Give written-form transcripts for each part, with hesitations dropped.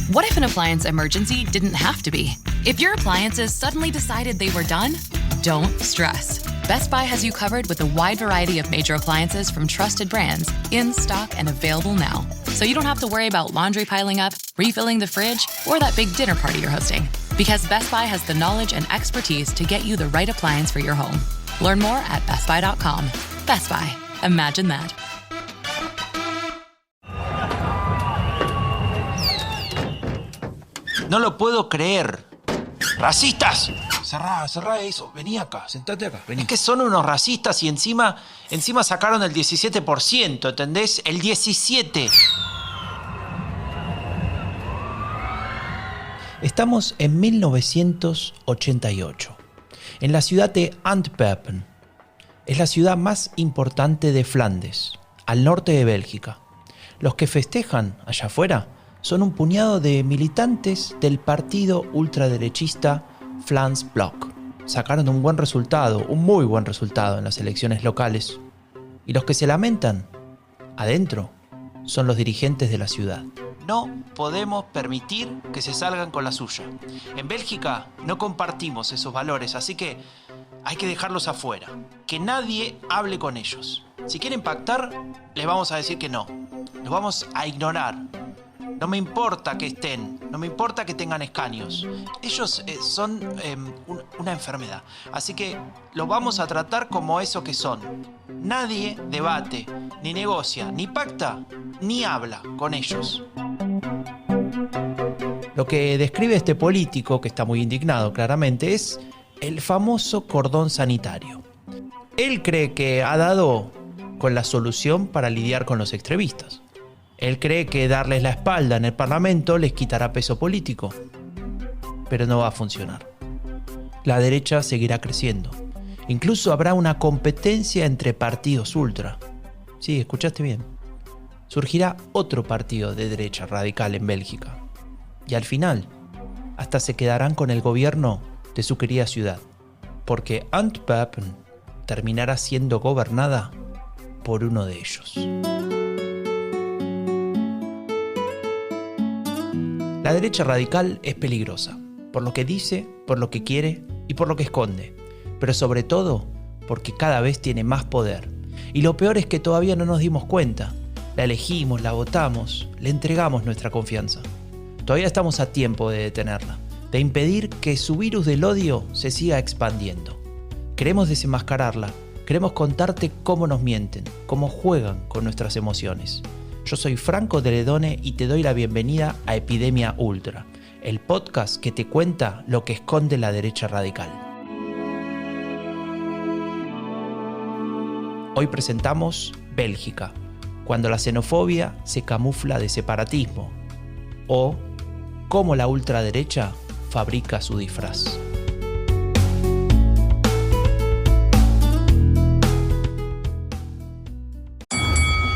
What if an appliance emergency didn't have to be? If your appliances suddenly decided they were done, don't stress. Best Buy has you covered with a wide variety of major appliances from trusted brands, in stock and available now. So you don't have to worry about laundry piling up, refilling the fridge, or that big dinner party you're hosting. Because Best Buy has the knowledge and expertise to get you the right appliance for your home. Learn more at bestbuy.com. Best Buy. Imagine that. No lo puedo creer. ¡Racistas! Cerrá eso. Vení acá, sentate acá. Vení. Es que son unos racistas y encima sacaron el 17%, ¿entendés? El 17%. Estamos en 1988, en la ciudad de Antwerpen. Es la ciudad más importante de Flandes, al norte de Bélgica. Los que festejan allá afuera son un puñado de militantes del partido ultraderechista Vlaams Blok. Sacaron un muy buen resultado en las elecciones locales. Y los que se lamentan, adentro, son los dirigentes de la ciudad. No podemos permitir que se salgan con la suya. En Bélgica no compartimos esos valores, así que hay que dejarlos afuera. Que nadie hable con ellos. Si quieren pactar, les vamos a decir que no. Los vamos a ignorar. No me importa que estén, no me importa que tengan escaños. Ellos son una enfermedad. Así que los vamos a tratar como eso que son. Nadie debate, ni negocia, ni pacta, ni habla con ellos. Lo que describe este político, que está muy indignado claramente, es el famoso cordón sanitario. Él cree que ha dado con la solución para lidiar con los extremistas. Él cree que darles la espalda en el Parlamento les quitará peso político. Pero no va a funcionar. La derecha seguirá creciendo. Incluso habrá una competencia entre partidos ultra. Sí, escuchaste bien. Surgirá otro partido de derecha radical en Bélgica. Y al final, hasta se quedarán con el gobierno de su querida ciudad. Porque Antwerpen terminará siendo gobernada por uno de ellos. La derecha radical es peligrosa, por lo que dice, por lo que quiere y por lo que esconde, pero sobre todo porque cada vez tiene más poder. Y lo peor es que todavía no nos dimos cuenta. La elegimos, la votamos, le entregamos nuestra confianza. Todavía estamos a tiempo de detenerla, de impedir que su virus del odio se siga expandiendo. Queremos desenmascararla, queremos contarte cómo nos mienten, cómo juegan con nuestras emociones. Yo soy Franco de Ledone y te doy la bienvenida a Epidemia Ultra, el podcast que te cuenta lo que esconde la derecha radical. Hoy presentamos Bélgica, cuando la xenofobia se camufla de separatismo, o cómo la ultraderecha fabrica su disfraz.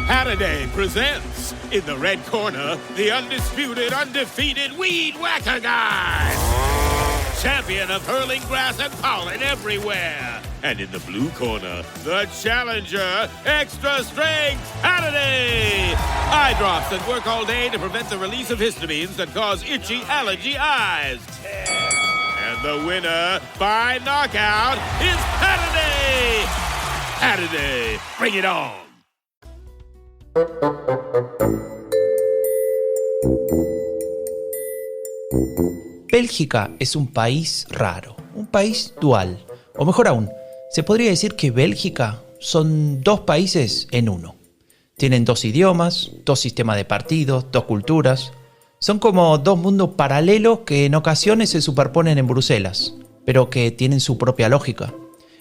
Halliday presents, in the red corner, the undisputed, undefeated Weed Whacker Guy. Champion of hurling grass and pollen everywhere. And in the blue corner, the challenger, extra strength Halliday. Eye drops that work all day to prevent the release of histamines that cause itchy allergy eyes. And the winner by knockout is Halliday. Halliday, bring it on. Bélgica es un país raro, un país dual, o mejor aún, se podría decir que Bélgica son dos países en uno. Tienen dos idiomas, dos sistemas de partidos, dos culturas. Son como dos mundos paralelos que en ocasiones se superponen en Bruselas, pero que tienen su propia lógica.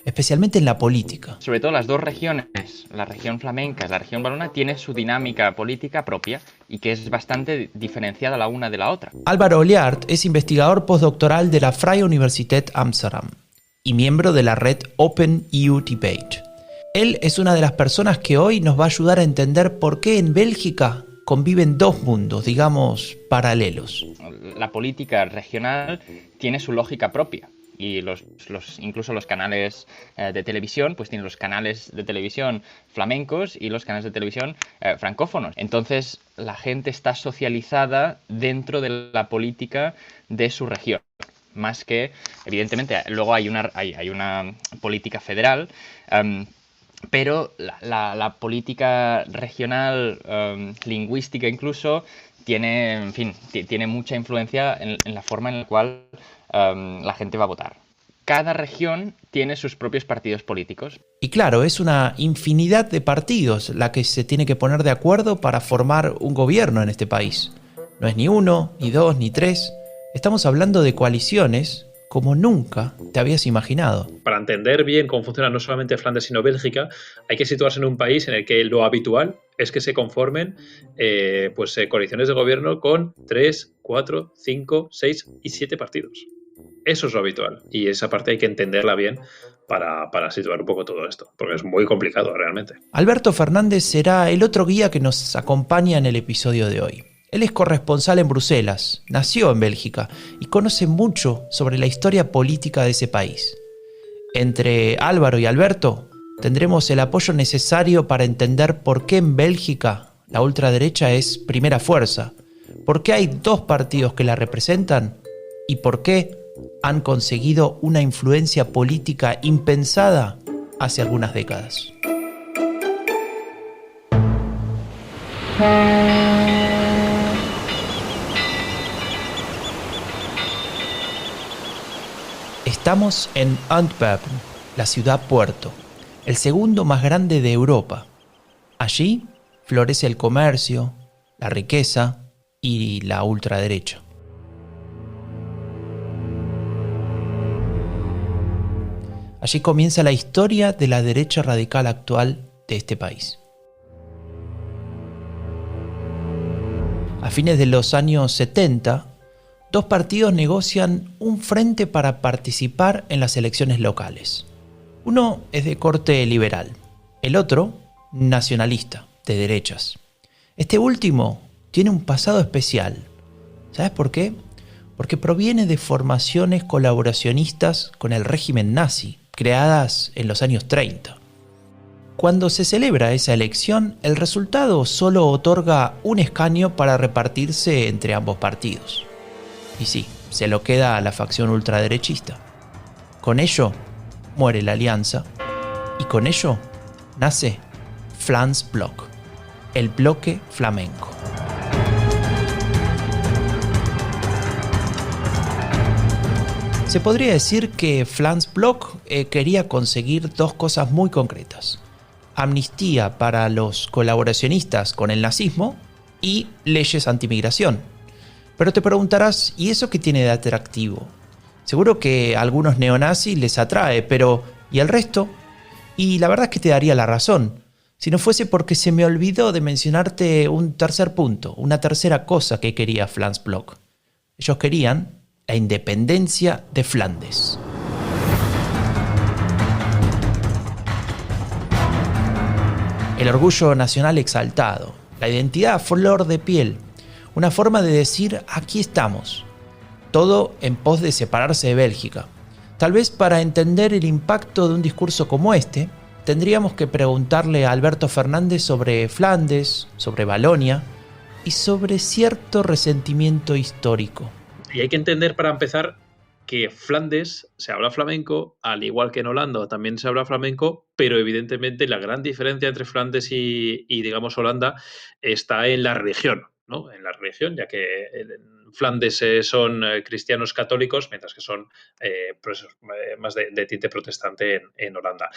Especialmente en la política. Sobre todo las dos regiones, la región flamenca y la región valona, tiene su dinámica política propia y que es bastante diferenciada la una de la otra. Álvaro Oliart es investigador postdoctoral de la Vrije Universiteit Amsterdam y miembro de la red Open EU Debate. Él es una de las personas que hoy nos va a ayudar a entender por qué en Bélgica conviven dos mundos, digamos, paralelos. La política regional tiene su lógica propia. y incluso los canales de televisión, pues tienen los canales de televisión flamencos y los canales de televisión francófonos. Entonces la gente está socializada dentro de la política de su región. Más que, evidentemente, luego hay una política federal, pero la política regional, lingüística incluso, tiene mucha influencia en la forma en la cual la gente va a votar. Cada región tiene sus propios partidos políticos. Y claro, es una infinidad de partidos la que se tiene que poner de acuerdo para formar un gobierno en este país. No es ni uno, ni dos, ni tres. Estamos hablando de coaliciones como nunca te habías imaginado. Para entender bien cómo funciona no solamente Flandes sino Bélgica, hay que situarse en un país en el que lo habitual es que se conformen coaliciones de gobierno con 3, 4, 5, 6 y 7 partidos. Eso es lo habitual y esa parte hay que entenderla bien para situar un poco todo esto, porque es muy complicado realmente. Alberto Fernández será el otro guía que nos acompaña en el episodio de hoy. Él es corresponsal en Bruselas, nació en Bélgica y conoce mucho sobre la historia política de ese país. Entre Álvaro y Alberto tendremos el apoyo necesario para entender por qué en Bélgica la ultraderecha es primera fuerza, por qué hay dos partidos que la representan y por qué han conseguido una influencia política impensada hace algunas décadas. Estamos en Antwerpen, la ciudad puerto, el segundo más grande de Europa. Allí florece el comercio, la riqueza y la ultraderecha. Allí comienza la historia de la derecha radical actual de este país. A fines de los años 70, dos partidos negocian un frente para participar en las elecciones locales. Uno es de corte liberal, el otro nacionalista, de derechas. Este último tiene un pasado especial. ¿Sabes por qué? Porque proviene de formaciones colaboracionistas con el régimen nazi, creadas en los años 30. Cuando se celebra esa elección, el resultado solo otorga un escaño para repartirse entre ambos partidos. Y sí, se lo queda a la facción ultraderechista. Con ello, muere la alianza y con ello nace Vlaams Blok, el bloque flamenco. Se podría decir que Vlaams Blok quería conseguir dos cosas muy concretas: amnistía para los colaboracionistas con el nazismo y leyes antimigración. Pero te preguntarás, ¿y eso qué tiene de atractivo? Seguro que a algunos neonazis les atrae, pero ¿y el resto? Y la verdad es que te daría la razón, si no fuese porque se me olvidó de mencionarte un tercer punto, una tercera cosa que quería Vlaams Blok. Ellos querían la independencia de Flandes. El orgullo nacional exaltado, la identidad a flor de piel, una forma de decir aquí estamos, todo en pos de separarse de Bélgica. Tal vez para entender el impacto de un discurso como este, tendríamos que preguntarle a Alberto Fernández sobre Flandes, sobre Valonia y sobre cierto resentimiento histórico. Y hay que entender para empezar que Flandes se habla flamenco, al igual que en Holanda también se habla flamenco, pero evidentemente la gran diferencia entre Flandes y digamos, Holanda está en la religión, ¿no? En la religión, ya que en Flandes son cristianos católicos, mientras que son más de tinte protestante en Holanda.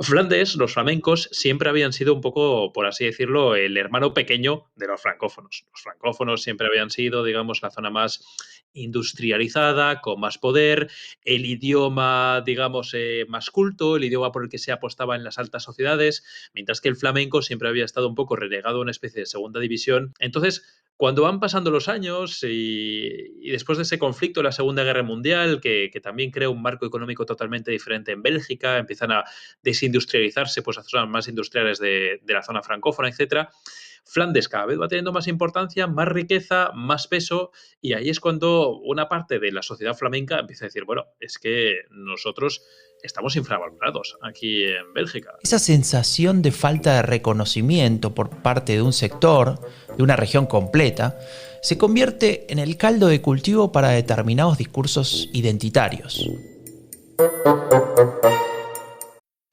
Flandes, los flamencos, siempre habían sido un poco, por así decirlo, el hermano pequeño de los francófonos. Los francófonos siempre habían sido, digamos, la zona más industrializada, con más poder, el idioma, digamos, más culto, el idioma por el que se apostaba en las altas sociedades, mientras que el flamenco siempre había estado un poco relegado a una especie de segunda división. Entonces, cuando van pasando los años y después de ese conflicto de la Segunda Guerra Mundial, que también crea un marco económico totalmente diferente en Bélgica, empiezan a desindustrializarse pues, las zonas más industriales de la zona francófona, etcétera, Flandes cada vez va teniendo más importancia, más riqueza, más peso, y ahí es cuando una parte de la sociedad flamenca empieza a decir, bueno, es que nosotros estamos infravalorados aquí en Bélgica. Esa sensación de falta de reconocimiento por parte de un sector, de una región completa, se convierte en el caldo de cultivo para determinados discursos identitarios.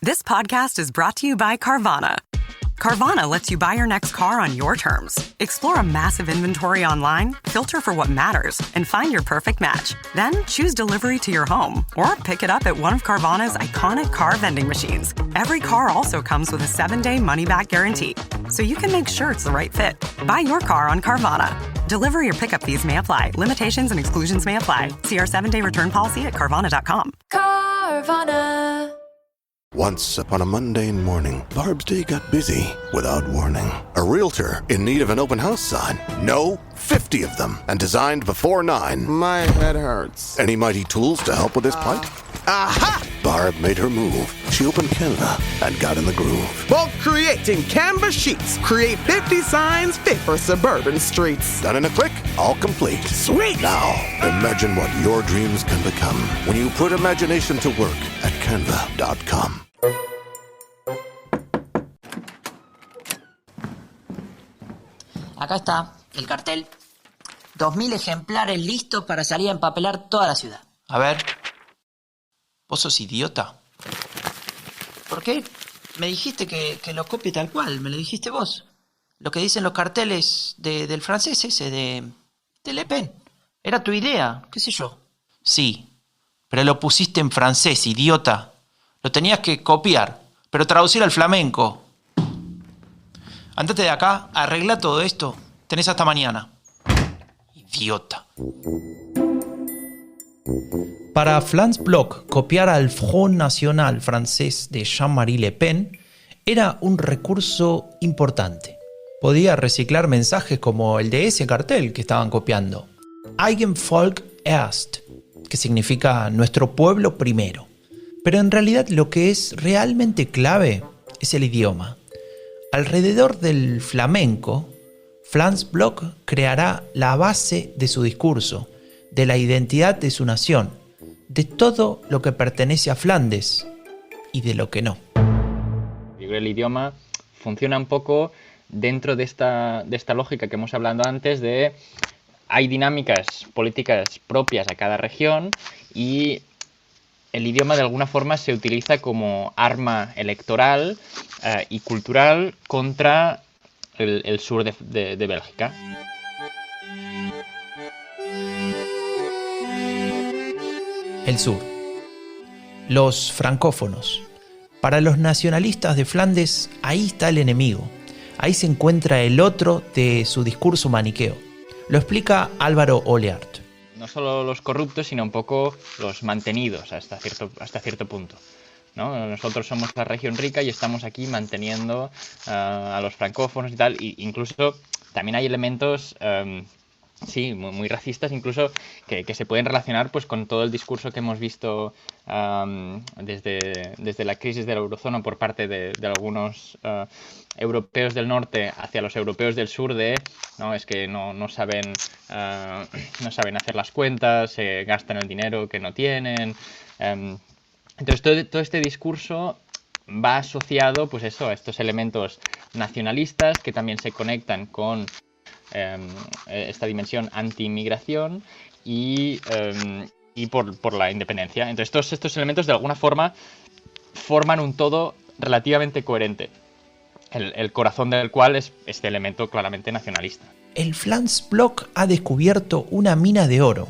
This podcast is brought to you by Carvana. Carvana lets you buy your next car on your terms. Explore a massive inventory online, filter for what matters, and find your perfect match. Then choose delivery to your home or pick it up at one of Carvana's iconic car vending machines. Every car also comes with a 7-day money-back guarantee, so you can make sure it's the right fit. Buy your car on Carvana. Delivery or pickup fees may apply. Limitations and exclusions may apply. See our 7-day return policy at Carvana.com. Carvana. Once upon a mundane morning, Barb's day got busy without warning. A realtor in need of an open house sign. No, 50 of them, and designed before 9. My head hurts. Any mighty tools to help with this plight? Aha! Barb made her move. She opened Canva and got in the groove. Bulk creating Canva sheets. Create 50 signs fit for suburban streets. Done in a click, all complete. Sweet! Now, imagine what your dreams can become when you put imagination to work at canva.com. Acá está el cartel. 2000 ejemplares listos para salir a empapelar toda la ciudad. A ver, ¿vos sos idiota? ¿Por qué? Me dijiste que lo copie tal cual, me lo dijiste vos. Lo que dicen los carteles del francés ese, de Le Pen. Era tu idea, qué sé yo. Sí, pero lo pusiste en francés, idiota. Lo tenías que copiar, pero traducir al flamenco. Andate de acá, arregla todo esto. Tenés hasta mañana. Idiota. Para Franz Bloch, copiar al Front National francés de Jean-Marie Le Pen era un recurso importante. Podía reciclar mensajes como el de ese cartel que estaban copiando. Eigen Volk erst, que significa nuestro pueblo primero. Pero en realidad lo que es realmente clave es el idioma. Alrededor del flamenco, Franz Bloch creará la base de su discurso, de la identidad de su nación, de todo lo que pertenece a Flandes y de lo que no. Yo creo que el idioma funciona un poco dentro de esta lógica que hemos hablado antes de hay dinámicas políticas propias a cada región y el idioma de alguna forma se utiliza como arma electoral y cultural contra el sur de Bélgica. El sur. Los francófonos. Para los nacionalistas de Flandes, ahí está el enemigo. Ahí se encuentra el otro de su discurso maniqueo. Lo explica Álvaro Oleart. No solo los corruptos, sino un poco los mantenidos hasta cierto punto, ¿no? Nosotros somos la región rica y estamos aquí manteniendo a los francófonos y tal. Y incluso también hay elementos sí, muy racistas, incluso que se pueden relacionar pues con todo el discurso que hemos visto desde la crisis de la eurozona por parte de algunos europeos del norte hacia los europeos del sur no es que no saben hacer las cuentas, se gastan el dinero que no tienen. Entonces todo este discurso va asociado pues eso, a estos elementos nacionalistas que también se conectan con esta dimensión anti-inmigración y por la independencia. Entonces todos estos elementos de alguna forma forman un todo relativamente coherente, el corazón del cual es este elemento claramente nacionalista. El Franz Bloch ha descubierto una mina de oro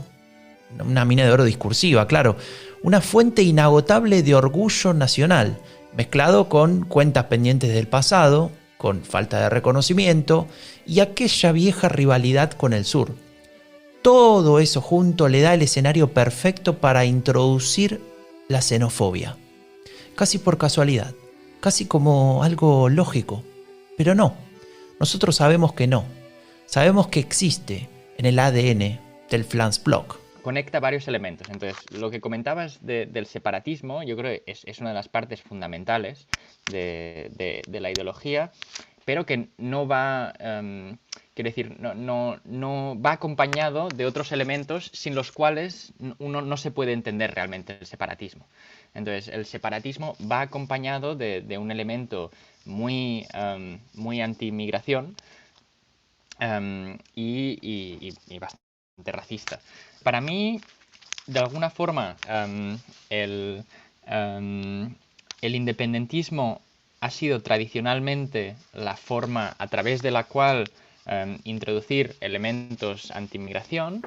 discursiva, claro, una fuente inagotable de orgullo nacional, mezclado con cuentas pendientes del pasado, con falta de reconocimiento y aquella vieja rivalidad con el sur. Todo eso junto le da el escenario perfecto para introducir la xenofobia. Casi por casualidad, casi como algo lógico. Pero no, nosotros sabemos que no. Sabemos que existe en el ADN del Franz Bloch. Conecta varios elementos. Entonces, lo que comentabas del separatismo, yo creo que es una de las partes fundamentales de la ideología, pero que no va, quiero decir, no va acompañado de otros elementos sin los cuales uno no se puede entender realmente el separatismo. Entonces, el separatismo va acompañado de un elemento muy anti-inmigración y bastante racista. Para mí, de alguna forma, el independentismo ha sido tradicionalmente la forma a través de la cual introducir elementos anti-inmigración.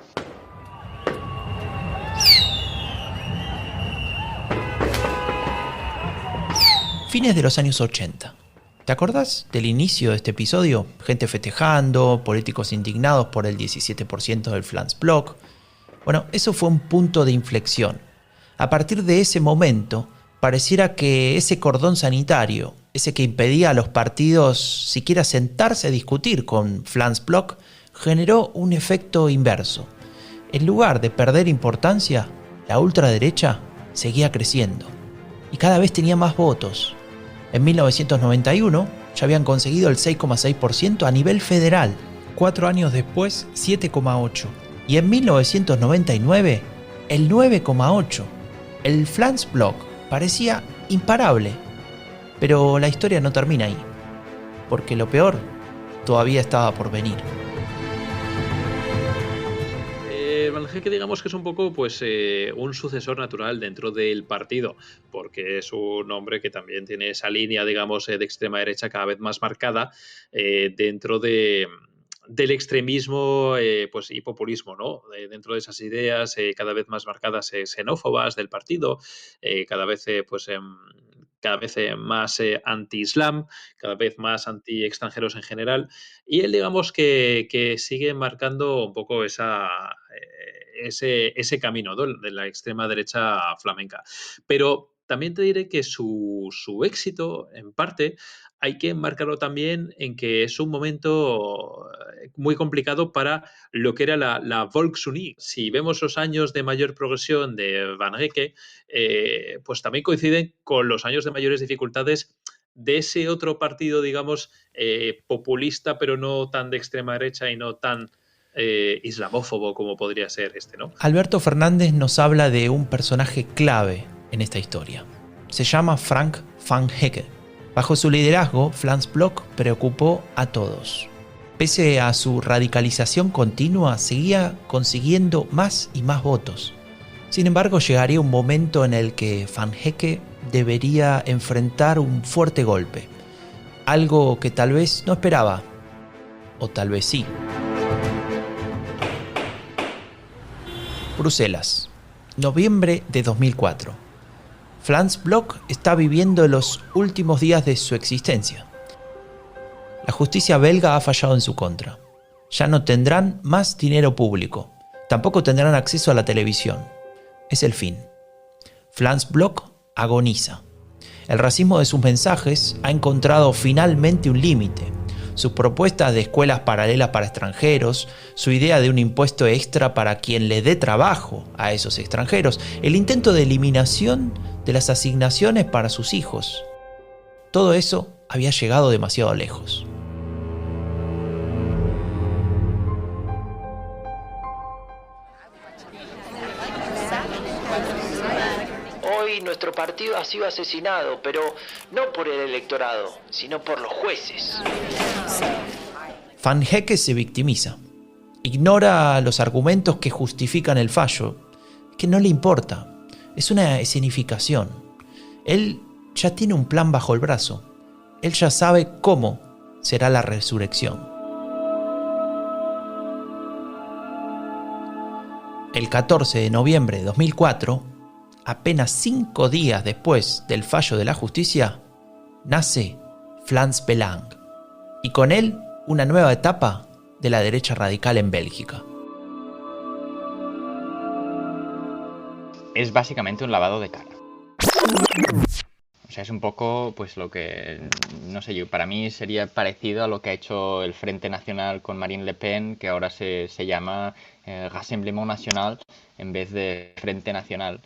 Fines de los años 80. ¿Te acordás del inicio de este episodio? Gente festejando, políticos indignados por el 17% del Flensburg. Bueno, eso fue un punto de inflexión. A partir de ese momento, pareciera que ese cordón sanitario, ese que impedía a los partidos siquiera sentarse a discutir con Flensburg, generó un efecto inverso. En lugar de perder importancia, la ultraderecha seguía creciendo y cada vez tenía más votos. En 1991 ya habían conseguido el 6,6% a nivel federal. 4 años después, 7,8%. Y en 1999, el 9,8%. El Flensburg parecía imparable. Pero la historia no termina ahí, porque lo peor todavía estaba por venir. Van Hecke, digamos que es un poco pues un sucesor natural dentro del partido, porque es un hombre que también tiene esa línea, digamos, de extrema derecha cada vez más marcada dentro del extremismo pues, y populismo, ¿no? Dentro de esas ideas cada vez más marcadas xenófobas del partido, cada vez más anti-islam, cada vez más anti-extranjeros en general, y él digamos que sigue marcando un poco ese camino, ¿no? De la extrema derecha flamenca. Pero también te diré que su éxito, en parte, hay que enmarcarlo también en que es un momento muy complicado para lo que era la Volksunie. Si vemos los años de mayor progresión de Van Hecke, pues también coinciden con los años de mayores dificultades de ese otro partido, digamos, populista, pero no tan de extrema derecha y no tan islamófobo como podría ser este, ¿no? Alberto Fernández nos habla de un personaje clave en esta historia. Se llama Frank Van Hecke. Bajo su liderazgo, Flensburg preocupó a todos. Pese a su radicalización continua, seguía consiguiendo más y más votos. Sin embargo, llegaría un momento en el que Van Hecke debería enfrentar un fuerte golpe. Algo que tal vez no esperaba, o tal vez sí. Bruselas, noviembre de 2004. Flensburg está viviendo los últimos días de su existencia. La justicia belga ha fallado en su contra. Ya no tendrán más dinero público. Tampoco tendrán acceso a la televisión. Es el fin. Flensburg agoniza. El racismo de sus mensajes ha encontrado finalmente un límite. Sus propuestas de escuelas paralelas para extranjeros, su idea de un impuesto extra para quien le dé trabajo a esos extranjeros, el intento de eliminación de las asignaciones para sus hijos. Todo eso había llegado demasiado lejos. Hoy nuestro partido ha sido asesinado, pero no por el electorado, sino por los jueces. Van Hecke se victimiza. Ignora los argumentos que justifican el fallo, que no le importa. Es una escenificación. Él ya tiene un plan bajo el brazo. Él ya sabe cómo será la resurrección. El 14 de noviembre de 2004, apenas 5 días después del fallo de la justicia, nace Frans Belang. Y con él, una nueva etapa de la derecha radical en Bélgica. Es básicamente un lavado de cara. O sea, es un poco, pues lo que, no sé yo, para mí sería parecido a lo que ha hecho el Frente Nacional con Marine Le Pen, que ahora se llama Rassemblement National en vez de Frente Nacional.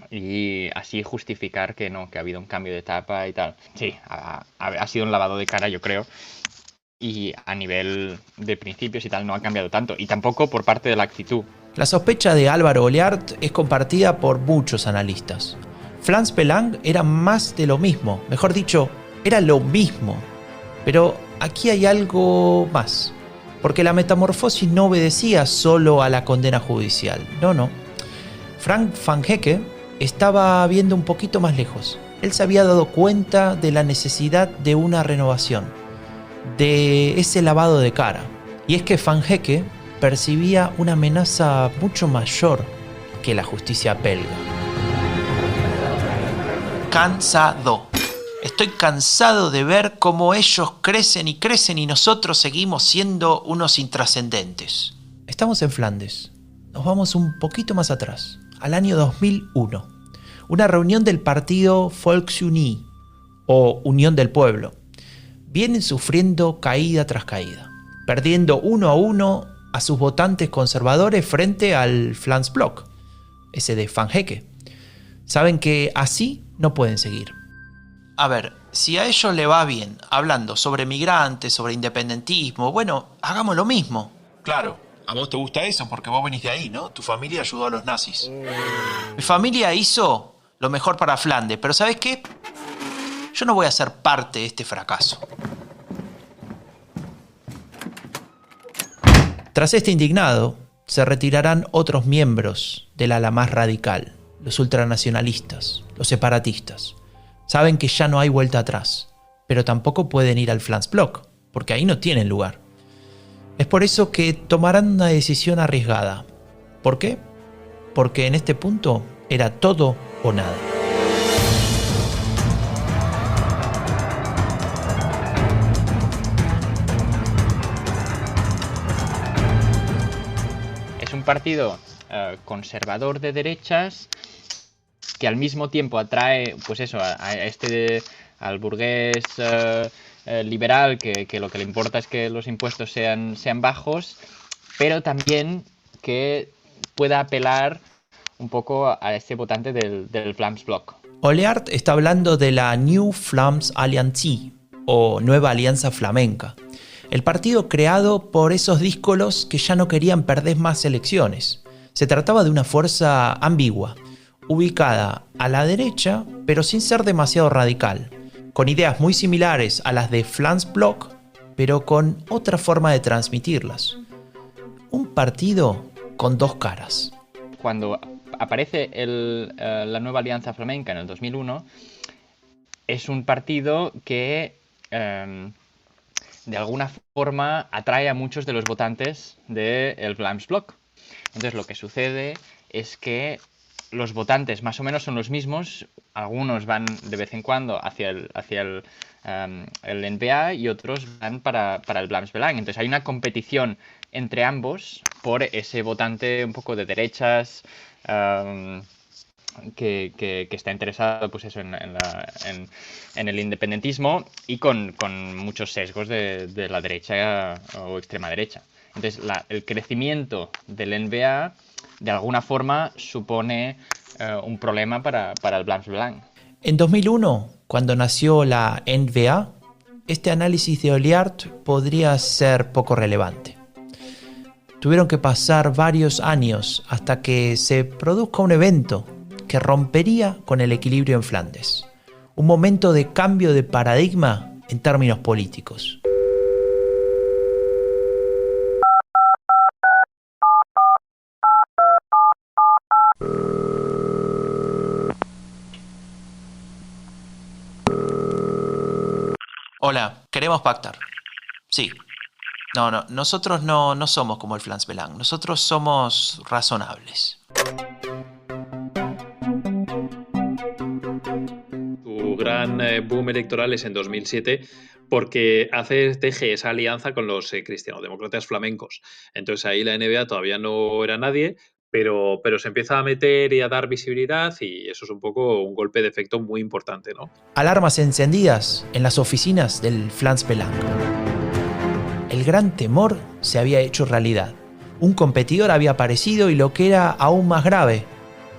y así justificar que no, que ha habido un cambio de etapa y tal. Sí, ha sido un lavado de cara, yo creo. Y a nivel de principios y tal no ha cambiado tanto. Y tampoco por parte de la actitud. La sospecha de Álvaro Oliart es compartida por muchos analistas. Frans Belang era más de lo mismo. Mejor dicho, era lo mismo. Pero aquí hay algo más. Porque la metamorfosis no obedecía solo a la condena judicial. No. Frank van Hecke estaba viendo un poquito más lejos. Él se había dado cuenta de la necesidad de una renovación, de ese lavado de cara. Y es que Van Hecke percibía una amenaza mucho mayor que la justicia belga. Cansado. Estoy cansado de ver cómo ellos crecen y nosotros seguimos siendo unos intrascendentes. Estamos en Flandes. Nos vamos un poquito más atrás, al año 2001. Una reunión del partido Volksunie, o Unión del Pueblo. Vienen sufriendo caída tras caída, perdiendo 1-1 a sus votantes conservadores frente al Vlaams-Blok, ese de Van Hecke. Saben que así no pueden seguir. A ver, si a ellos le va bien hablando sobre migrantes, sobre independentismo, bueno, hagamos lo mismo. Claro, a vos te gusta eso porque vos venís de ahí, ¿no? Tu familia ayudó a los nazis. Mi familia hizo lo mejor para Flandes, pero ¿sabes qué? Yo no voy a ser parte de este fracaso. Tras este indignado, se retirarán otros miembros del ala más radical, los ultranacionalistas, los separatistas. Saben que ya no hay vuelta atrás, pero tampoco pueden ir al Vlaams-Blok, porque ahí no tienen lugar. Es por eso que tomarán una decisión arriesgada. ¿Por qué? Porque en este punto era todo o nada. Es un partido conservador de derechas que al mismo tiempo atrae, pues eso, al burgués liberal, que lo que le importa es que los impuestos sean bajos, pero también que pueda apelar un poco a ese votante del Vlaams-Blok. Oliart está hablando de la New Vlaams Alliantie, o Nueva Alianza Flamenca, el partido creado por esos díscolos que ya no querían perder más elecciones. Se trataba de una fuerza ambigua, ubicada a la derecha, pero sin ser demasiado radical, con ideas muy similares a las de Vlaams-Blok, pero con otra forma de transmitirlas. Un partido con dos caras. Cuando aparece la Nueva Alianza Flamenca en el 2001, es un partido que de alguna forma atrae a muchos de los votantes del Vlaams-Blok. Entonces lo que sucede es que los votantes más o menos son los mismos, algunos van de vez en cuando hacia el N-VA y otros van para el Vlaams-Belang. Entonces hay una competición entre ambos por ese votante un poco de derechas que está interesado, pues eso, en el independentismo y con muchos sesgos de la derecha o extrema derecha. Entonces el crecimiento del N-VA de alguna forma supone un problema para el Vlaams-Belang. En 2001, cuando nació la N-VA, este análisis de Oliart podría ser poco relevante. Tuvieron que pasar varios años hasta que se produzca un evento que rompería con el equilibrio en Flandes. Un momento de cambio de paradigma en términos políticos. Hola, queremos pactar. Sí. No, nosotros no somos como el Vlaams-Belang. Nosotros somos razonables. Su gran boom electoral es en 2007 porque teje esa alianza con los cristianodemócratas flamencos. Entonces ahí la N-VA todavía no era nadie, pero se empieza a meter y a dar visibilidad y eso es un poco un golpe de efecto muy importante, ¿no? Alarmas encendidas en las oficinas del Vlaams-Belang. El gran temor se había hecho realidad. Un competidor había aparecido y lo que era aún más grave,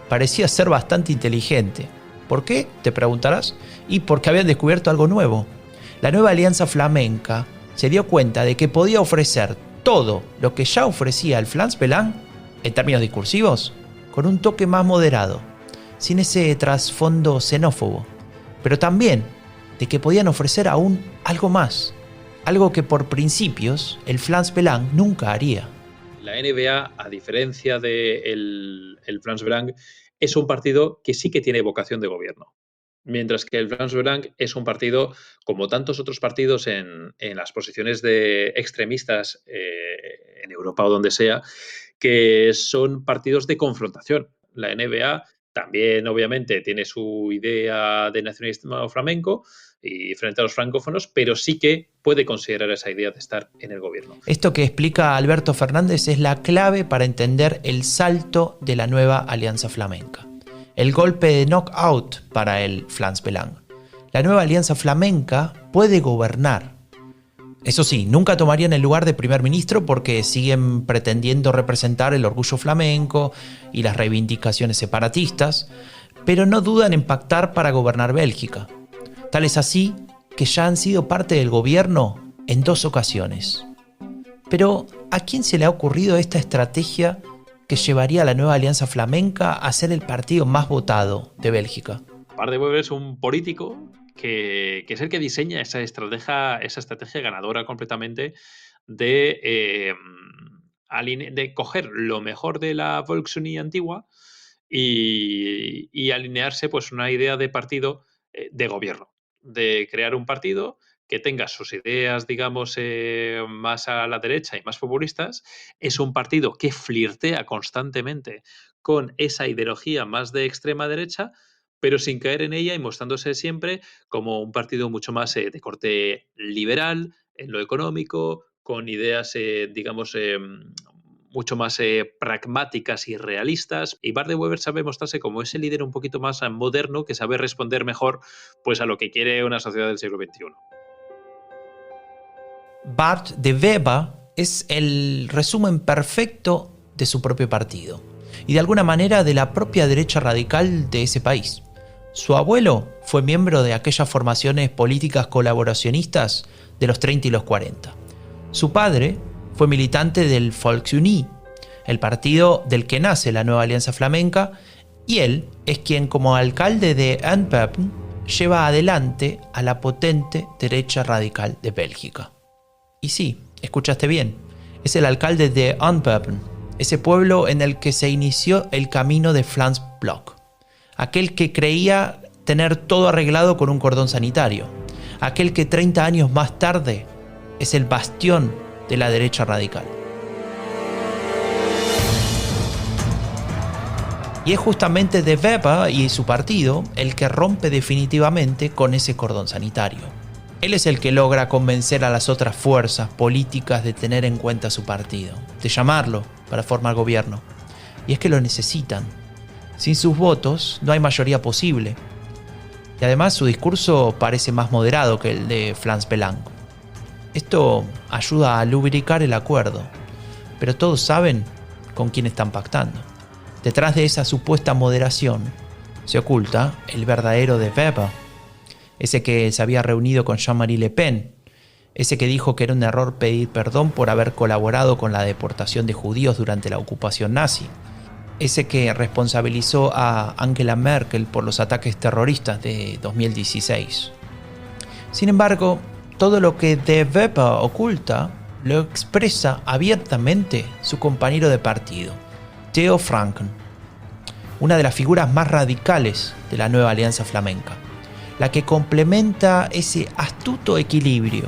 parecía ser bastante inteligente. ¿Por qué? Te preguntarás. Y porque habían descubierto algo nuevo. La nueva alianza flamenca se dio cuenta de que podía ofrecer todo lo que ya ofrecía el Flans-Belang, en términos discursivos, con un toque más moderado, sin ese trasfondo xenófobo, pero también de que podían ofrecer aún algo más, algo que por principios el Flans-Belang nunca haría. La NBA, a diferencia del Flans-Belang, es un partido que sí que tiene vocación de gobierno. Mientras que el Flans-Belang es un partido, como tantos otros partidos en las posiciones de extremistas en Europa o donde sea, que son partidos de confrontación. La NBA también, obviamente, tiene su idea de nacionalismo flamenco y frente a los francófonos, pero sí que puede considerar esa idea de estar en el gobierno. Esto que explica Alberto Fernández es la clave para entender el salto de la nueva alianza flamenca. El golpe de knockout para el Flans-Belang. La nueva alianza flamenca puede gobernar. Eso sí, nunca tomarían el lugar de primer ministro porque siguen pretendiendo representar el orgullo flamenco y las reivindicaciones separatistas, pero no dudan en pactar para gobernar Bélgica. Tal es así que ya han sido parte del gobierno en 2 ocasiones. Pero, ¿a quién se le ha ocurrido esta estrategia que llevaría a la nueva alianza flamenca a ser el partido más votado de Bélgica? Bart de Wever es un político que es el que diseña esa estrategia ganadora completamente de coger lo mejor de la Volksunie antigua y alinearse pues una idea de partido de gobierno, de crear un partido que tenga sus ideas, digamos, más a la derecha y más populistas. Es un partido que flirtea constantemente con esa ideología más de extrema derecha, pero sin caer en ella y mostrándose siempre como un partido mucho más de corte liberal en lo económico, con ideas, digamos, mucho más pragmáticas y realistas. Y Bart de Wever sabe mostrarse como ese líder un poquito más moderno que sabe responder mejor pues, a lo que quiere una sociedad del siglo XXI. Bart de Wever es el resumen perfecto de su propio partido y de alguna manera de la propia derecha radical de ese país. Su abuelo fue miembro de aquellas formaciones políticas colaboracionistas de los 30 y los 40. Su padre fue militante del Volksunie, el partido del que nace la nueva alianza flamenca, y él es quien como alcalde de Antwerpen lleva adelante a la potente derecha radical de Bélgica. Y sí, escuchaste bien, es el alcalde de Antwerpen, ese pueblo en el que se inició el camino de Flans Bloc. Aquel que creía tener todo arreglado con un cordón sanitario. Aquel que 30 años más tarde es el bastión de la derecha radical. Y es justamente De Wever y su partido el que rompe definitivamente con ese cordón sanitario. Él es el que logra convencer a las otras fuerzas políticas de tener en cuenta su partido, de llamarlo para formar gobierno. Y es que lo necesitan. Sin sus votos no hay mayoría posible. Y además su discurso parece más moderado que el de Flans-Belang. Esto ayuda a lubricar el acuerdo, pero todos saben con quién están pactando. Detrás de esa supuesta moderación se oculta el verdadero De Wever, ese que se había reunido con Jean-Marie Le Pen, ese que dijo que era un error pedir perdón por haber colaborado con la deportación de judíos durante la ocupación nazi, ese que responsabilizó a Angela Merkel por los ataques terroristas de 2016. Sin embargo, todo lo que De Wever oculta lo expresa abiertamente su compañero de partido, Theo Franken, una de las figuras más radicales de la nueva alianza flamenca, la que complementa ese astuto equilibrio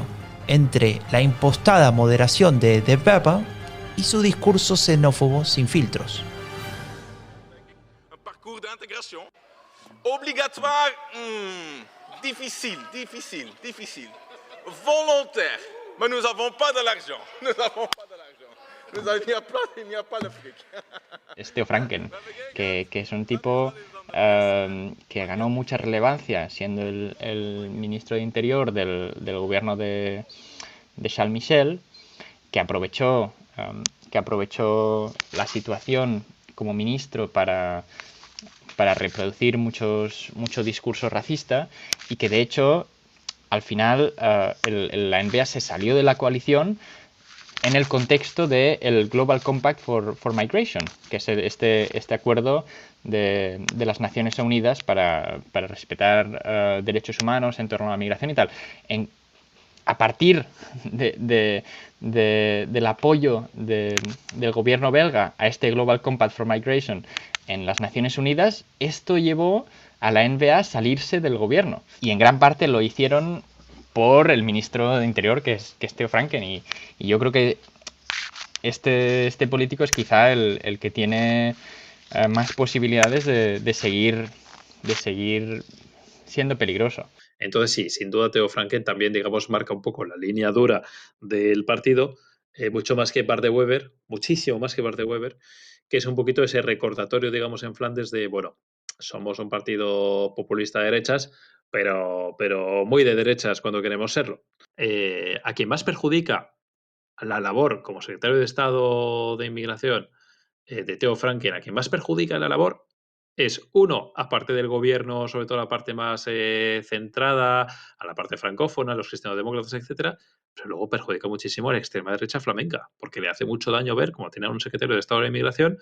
entre la impostada moderación de Wever y su discurso xenófobo sin filtros. Un parcours d'intégration obligatoire, difficile. Volontaire, mais nous n'avons pas de l'argent. Il n'y a pas de fric. Es Theo Franken, que es un tipo que ganó mucha relevancia siendo el ministro de Interior del gobierno de Charles Michel, que aprovechó la situación como ministro para para reproducir mucho discurso racista, y que de hecho al final la NBA se salió de la coalición en el contexto del Global Compact for Migration, que es este acuerdo de las Naciones Unidas para respetar derechos humanos en torno a la migración y tal. A partir del apoyo del gobierno belga a este Global Compact for Migration en las Naciones Unidas, esto llevó a la NBA a salirse del gobierno. Y en gran parte lo hicieron por el ministro de Interior, que es Theo Franken. Y yo creo que este político es quizá el que tiene más posibilidades de seguir siendo peligroso. Entonces sí, sin duda Theo Franken también, digamos, marca un poco la línea dura del partido, mucho más que Bart de Wever, muchísimo más que Bart de Wever, que es un poquito ese recordatorio, digamos, en Flandes de, bueno, somos un partido populista de derechas, pero muy de derechas cuando queremos serlo. A quien más perjudica la labor como secretario de Estado de Inmigración de Theo Franken, a quien más perjudica la labor es, uno, aparte del gobierno, sobre todo la parte más centrada, a la parte francófona, a los cristianodemócratas, etcétera, pero luego perjudica muchísimo a la extrema derecha flamenca, porque le hace mucho daño ver, como tiene un secretario de Estado de Inmigración,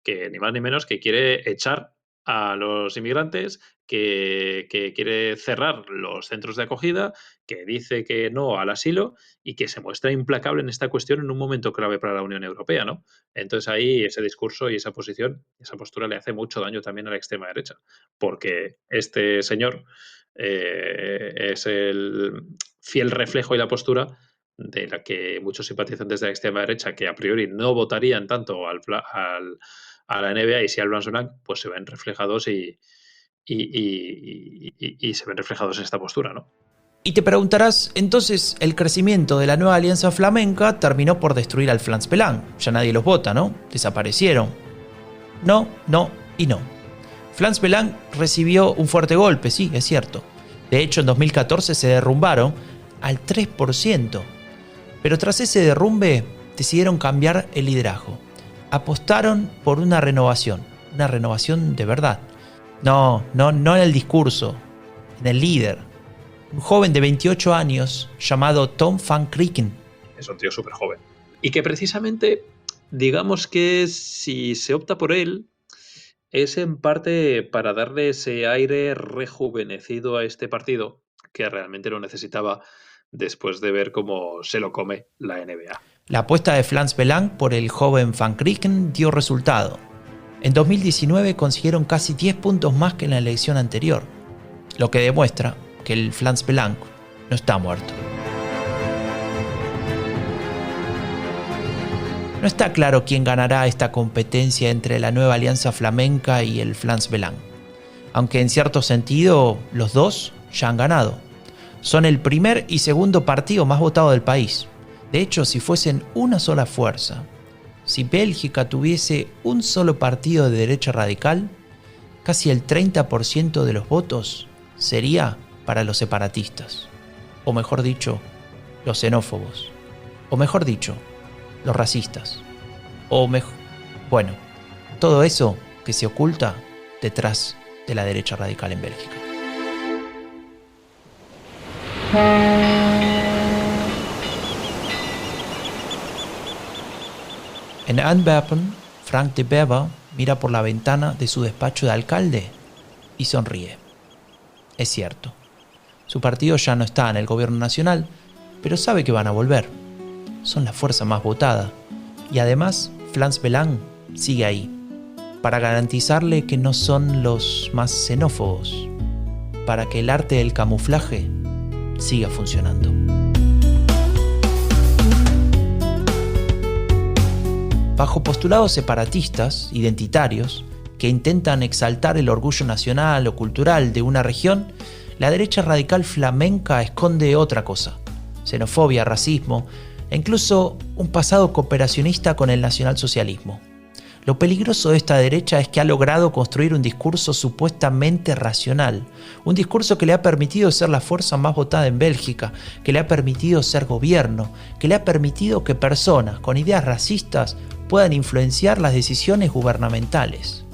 que ni más ni menos que quiere echar a los inmigrantes, que quiere cerrar los centros de acogida, que dice que no al asilo y que se muestra implacable en esta cuestión en un momento clave para la Unión Europea, ¿no? Entonces ahí ese discurso y esa posición, esa postura le hace mucho daño también a la extrema derecha, porque este señor es el fiel reflejo y la postura de la que muchos simpatizantes de la extrema derecha, que a priori no votarían tanto a la NBA y si al Blanc, pues se ven reflejados y se ven reflejados en esta postura, ¿no? Y te preguntarás, entonces el crecimiento de la nueva alianza flamenca terminó por destruir al Flans Belang. Ya nadie los vota, ¿no? Desaparecieron. No y no. Flans Belang recibió un fuerte golpe, sí, es cierto. De hecho, en 2014 se derrumbaron al 3%. Pero tras ese derrumbe decidieron cambiar el liderazgo. Apostaron por una renovación de verdad. No en el discurso, en el líder. Un joven de 28 años llamado Tom van Krieken. Es un tío súper joven. Y que precisamente, digamos que si se opta por él, es en parte para darle ese aire rejuvenecido a este partido, que realmente lo necesitaba después de ver cómo se lo come la NBA. La apuesta de Flans Belang por el joven Van Krieken dio resultado. En 2019 consiguieron casi 10 puntos más que en la elección anterior, lo que demuestra que el Flans Belang no está muerto. No está claro quién ganará esta competencia entre la nueva alianza flamenca y el Flans Belang, aunque en cierto sentido los dos ya han ganado. Son el primer y segundo partido más votado del país. De hecho, si fuesen una sola fuerza, si Bélgica tuviese un solo partido de derecha radical, casi el 30% de los votos sería para los separatistas, o mejor dicho, los xenófobos, o mejor dicho, los racistas, bueno, todo eso que se oculta detrás de la derecha radical en Bélgica. En Antwerpen, Frank de Bever mira por la ventana de su despacho de alcalde y sonríe. Es cierto, su partido ya no está en el gobierno nacional, pero sabe que van a volver. Son la fuerza más votada. Y además, Flans Belang sigue ahí, para garantizarle que no son los más xenófobos, para que el arte del camuflaje siga funcionando. Bajo postulados separatistas, identitarios, que intentan exaltar el orgullo nacional o cultural de una región, la derecha radical flamenca esconde otra cosa: xenofobia, racismo e incluso un pasado cooperacionista con el nacionalsocialismo. Lo peligroso de esta derecha es que ha logrado construir un discurso supuestamente racional, un discurso que le ha permitido ser la fuerza más votada en Bélgica, que le ha permitido ser gobierno, que le ha permitido que personas con ideas racistas puedan influenciar las decisiones gubernamentales.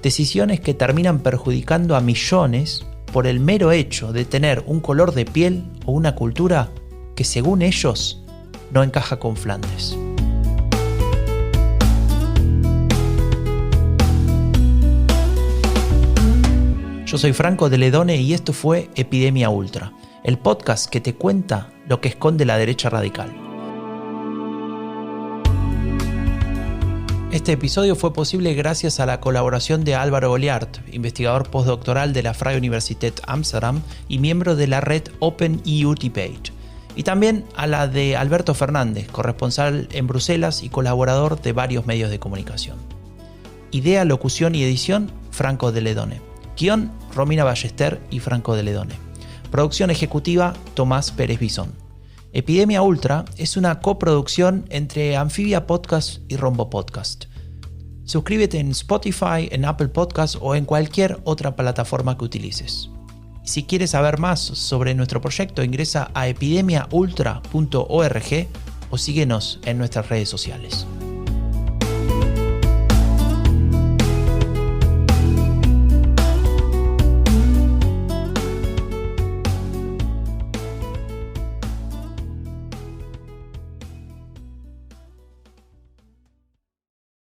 Decisiones que terminan perjudicando a millones por el mero hecho de tener un color de piel o una cultura que, según ellos, no encaja con Flandes. Yo soy Franco de Ledone y esto fue Epidemia Ultra, el podcast que te cuenta lo que esconde la derecha radical. Este episodio fue posible gracias a la colaboración de Álvaro Goliart, investigador postdoctoral de la Vrije Universiteit Amsterdam y miembro de la red Open EU Debate, y también a la de Alberto Fernández, corresponsal en Bruselas y colaborador de varios medios de comunicación. Idea, locución y edición, Franco de Ledone. Guión, Romina Ballester y Franco de Ledone. Producción ejecutiva, Tomás Pérez Bisón. Epidemia Ultra es una coproducción entre Amphibia Podcast y Rombo Podcast. Suscríbete en Spotify, en Apple Podcast o en cualquier otra plataforma que utilices. Si quieres saber más sobre nuestro proyecto, ingresa a epidemiaultra.org o síguenos en nuestras redes sociales.